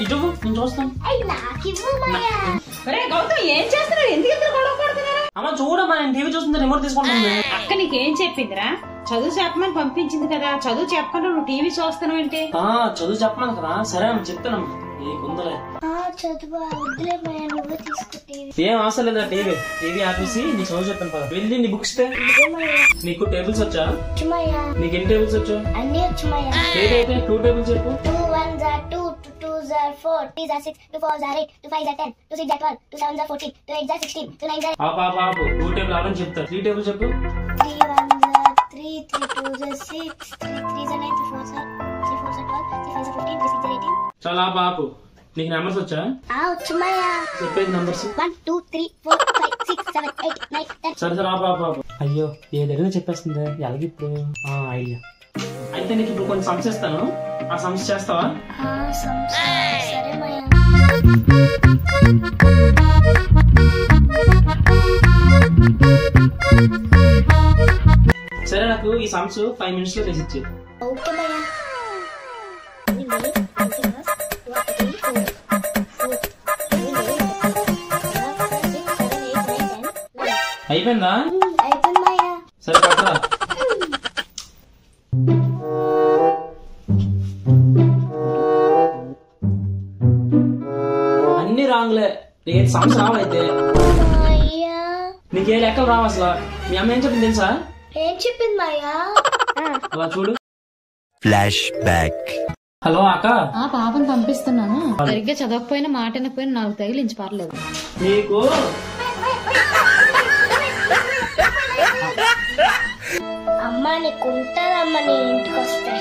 ఇటు నేను చూస్తాను. గౌతమ్ ఏం చేస్తున్నారు? ఎందుకు ఇద్దరు గొడవ పడుతున్నారు? అమ్మ చూడమ్మా, నేను టీవీ చూస్తుంటే రిమోట్ తీసుకుంటుంది. అక్క నీకేం చెప్పిందిరా? చదువు చెప్పమని పంపించింది కదా, చదువు చెప్పకుండా నువ్వు టీవీ చూస్తున్నావు ఏంటి? చదువు చెప్పమని కదా. సరే అమ్మ చెప్తానమ్మా. ఏం అవసరం లేదా? టీవీ ఆపేసి నీ చదువు చెప్తాను పద. వెళ్ళి నీ బుక్స్ నీకు టేబుల్స్ వచ్చా? నీకు ఎన్ని టేబుల్స్ వచ్చు? ఏదైతే 2 టేబుల్స్ చెప్పు. 2 1s are 2, 2 2s are 4, 3s are 6, 2 4s are 8, 2 5s are 10, 2 6s are 12, 2 7s are 14, 2 8s are 16, 2 9s are... ఆపు 2 టేబుల్ ఆపని చెప్తా. 3 టేబుల్ చెప్పు. 3 1s are 3, 3 2s are 6, 3 3s are 9, 3 4s are 12, 3 5s are 15, 3 6s are 18. చాలా ఆపు. నీకు numbers వచ్చా? చెప్పేది numbers. 1 2 3 4 5 6 7 8 9 10. సరే ఆపు. అయ్యో ఏదైనా చెప్పేస్తుంది ఎలాగిప్పుడు. ఐడియా. అయితే నీకు ఇప్పుడు కొన్ని సమ్స్ ఇస్తాను, ఆ సమ్స్ చేస్తావా? సరే మాయా. సరే నాకు ఈ సమ్స్ 5 minutes లో చేసి ఇచ్చే. ఓకే మాయా. అయిపోయిందా? అయిపోయింది మాయా. సరే పట్టరా. అన్ని రాంగ్లే. నీకు సమ్స్ రావైతే నీకే లెక్కలు రావు అసలు. మీ అమ్మ ఏం చెప్పింది తెలుసా? ఏం చెప్పింది మాయా? అలా చూడు. Flash back. హలో అక్క. పాపను పంపిస్తున్నాను. సరిగ్గా చదవకపోయినా మాట వినకపోయినా నాకు తగిలించి పర్లేదు. నీకు అమ్మ నీకు ఉంటదమ్మా నీ ఇంటికి వస్తే.